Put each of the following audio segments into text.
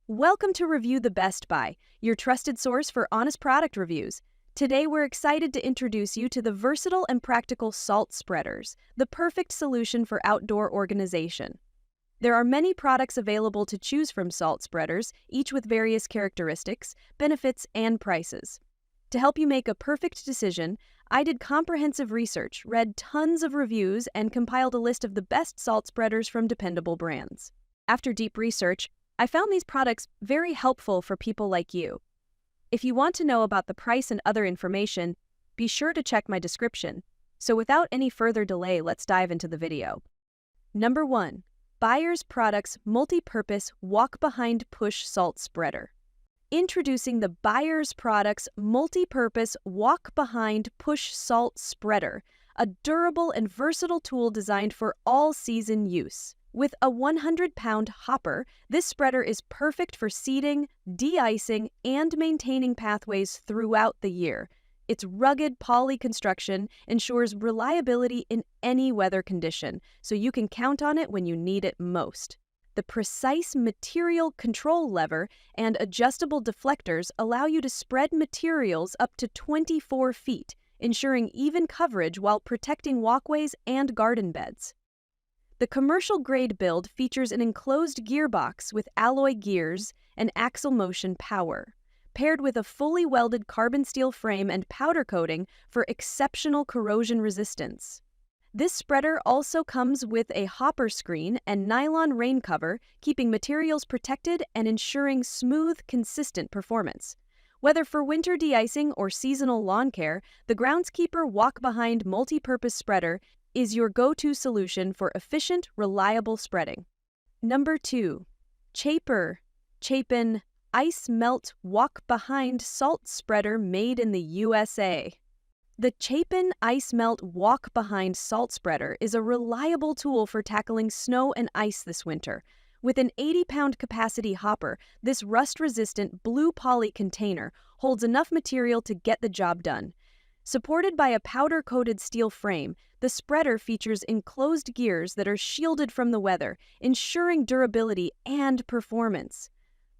Welcome to Review the Best Buy, your trusted source for honest product reviews. Today, we're excited to introduce you to the versatile and practical salt spreaders, the perfect solution for outdoor organization. There are many products available to choose from salt spreaders, each with various characteristics, benefits, and prices. To help you make a perfect decision, I did comprehensive research, read tons of reviews, and compiled a list of the best salt spreaders from dependable brands. After deep research, I found these products very helpful for people like you. If you want to know about the price and other information, be sure to check my description. So without any further delay, let's dive into the video. Number 1. Buyers Products Multi-Purpose Walk-Behind Push Salt Spreader. Introducing the Buyers Products Multi-Purpose Walk-Behind Push Salt Spreader, a durable and versatile tool designed for all-season use. With a 100-pound hopper, this spreader is perfect for seeding, de-icing, and maintaining pathways throughout the year. Its rugged poly construction ensures reliability in any weather condition, so you can count on it when you need it most. The precise material control lever and adjustable deflectors allow you to spread materials up to 24 feet, ensuring even coverage while protecting walkways and garden beds. The commercial-grade build features an enclosed gearbox with alloy gears and axle motion power, paired with a fully welded carbon steel frame and powder coating for exceptional corrosion resistance. This spreader also comes with a hopper screen and nylon rain cover, keeping materials protected and ensuring smooth, consistent performance. Whether for winter de-icing or seasonal lawn care, the Groundskeeper Walk-Behind Multi-Purpose Spreader is your go-to solution for efficient, reliable spreading. Number 2. Chapin Ice Melt Walk-Behind Salt Spreader made in the USA. The Chapin Ice Melt Walk-Behind Salt Spreader is a reliable tool for tackling snow and ice this winter. With an 80-pound capacity hopper, this rust-resistant blue poly container holds enough material to get the job done. Supported by a powder-coated steel frame, the spreader features enclosed gears that are shielded from the weather, ensuring durability and performance.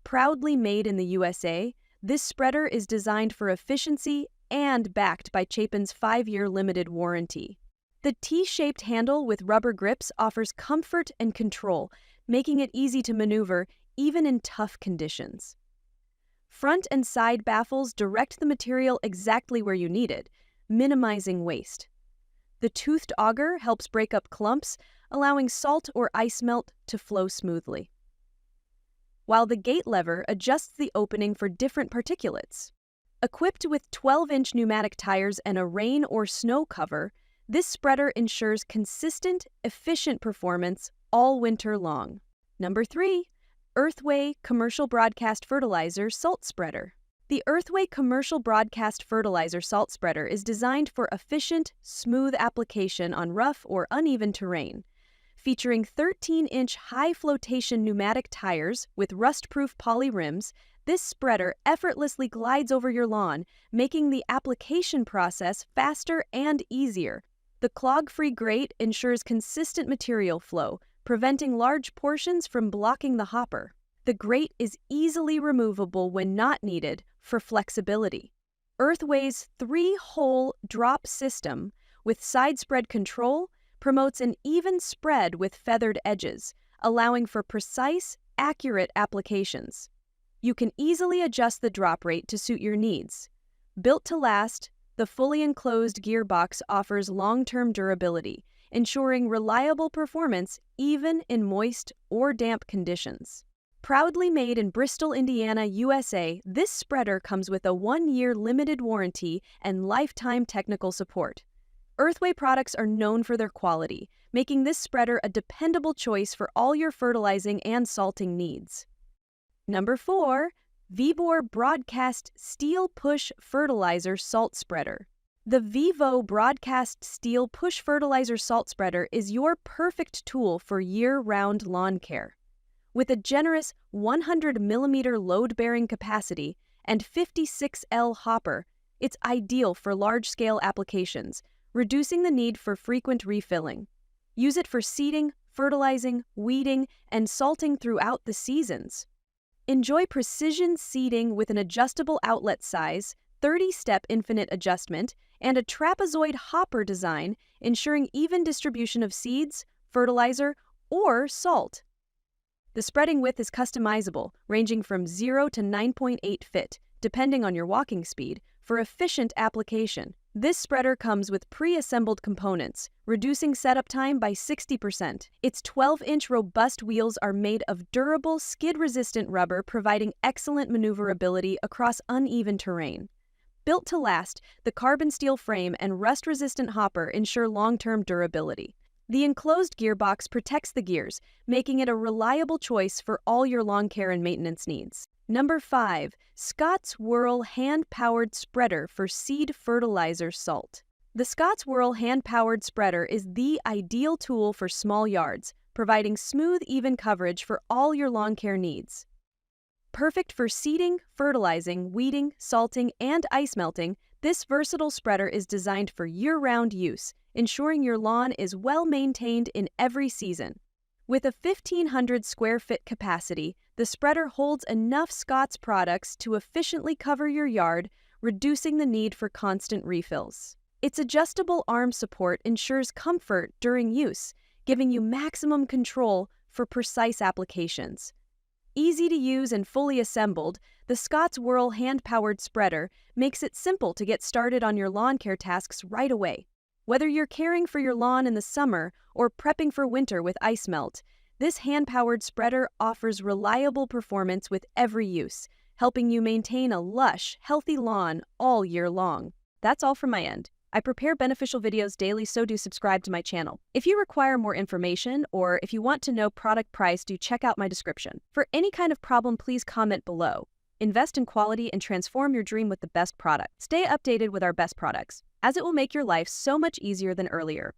Proudly made in the USA, this spreader is designed for efficiency and backed by Chapin's 5-year limited warranty. The T-shaped handle with rubber grips offers comfort and control, making it easy to maneuver even in tough conditions. Front and side baffles direct the material exactly where you need it, minimizing waste. The toothed auger helps break up clumps, allowing salt or ice melt to flow smoothly, while the gate lever adjusts the opening for different particulates. Equipped with 12-inch pneumatic tires and a rain or snow cover, this spreader ensures consistent, efficient performance all winter long. Number 3. EarthWay Commercial Broadcast Fertilizer Salt Spreader. The EarthWay Commercial Broadcast Fertilizer Salt Spreader is designed for efficient, smooth application on rough or uneven terrain. Featuring 13-inch high-flotation pneumatic tires with rust-proof poly rims, this spreader effortlessly glides over your lawn, making the application process faster and easier. The clog-free grate ensures consistent material flow, preventing large portions from blocking the hopper. The grate is easily removable when not needed for flexibility. EarthWay's 3-hole drop system with side spread control promotes an even spread with feathered edges, allowing for precise, accurate applications. You can easily adjust the drop rate to suit your needs. Built to last, the fully enclosed gearbox offers long-term durability, ensuring reliable performance even in moist or damp conditions. Proudly made in Bristol, Indiana, USA, this spreader comes with a 1-year limited warranty and lifetime technical support. EarthWay products are known for their quality, making this spreader a dependable choice for all your fertilizing and salting needs. Number 4. VEVOR Broadcast Steel Push Fertilizer Salt Spreader. The VEVOR Broadcast Steel Push Fertilizer Salt Spreader is your perfect tool for year-round lawn care. With a generous 100mm load-bearing capacity and 56L hopper, it's ideal for large-scale applications, reducing the need for frequent refilling. Use it for seeding, fertilizing, weeding, and salting throughout the seasons. Enjoy precision seeding with an adjustable outlet size, 30-step infinite adjustment, and a trapezoid hopper design, ensuring even distribution of seeds, fertilizer, or salt. The spreading width is customizable, ranging from 0 to 9.8 feet, depending on your walking speed, for efficient application. This spreader comes with pre-assembled components, reducing setup time by 60%. Its 12-inch robust wheels are made of durable, skid-resistant rubber, providing excellent maneuverability across uneven terrain. Built to last, the carbon steel frame and rust-resistant hopper ensure long-term durability. The enclosed gearbox protects the gears, making it a reliable choice for all your lawn care and maintenance needs. Number 5. Scott's Whirl Hand-Powered Spreader for Seed Fertilizer Salt. The Scott's Whirl Hand-Powered Spreader is the ideal tool for small yards, providing smooth, even coverage for all your lawn care needs. Perfect for seeding, fertilizing, weeding, salting, and ice melting, this versatile spreader is designed for year-round use, ensuring your lawn is well maintained in every season. With a 1,500 square foot capacity, the spreader holds enough Scott's products to efficiently cover your yard, reducing the need for constant refills. Its adjustable arm support ensures comfort during use, giving you maximum control for precise applications. Easy to use and fully assembled, the Scott's Whirl hand-powered spreader makes it simple to get started on your lawn care tasks right away. Whether you're caring for your lawn in the summer or prepping for winter with ice melt, this hand-powered spreader offers reliable performance with every use, helping you maintain a lush, healthy lawn all year long. That's all from my end. I prepare beneficial videos daily, so do subscribe to my channel. If you require more information or if you want to know product price, do check out my description. For any kind of problem, please comment below. Invest in quality and transform your dream with the best product. Stay updated with our best products, as it will make your life so much easier than earlier.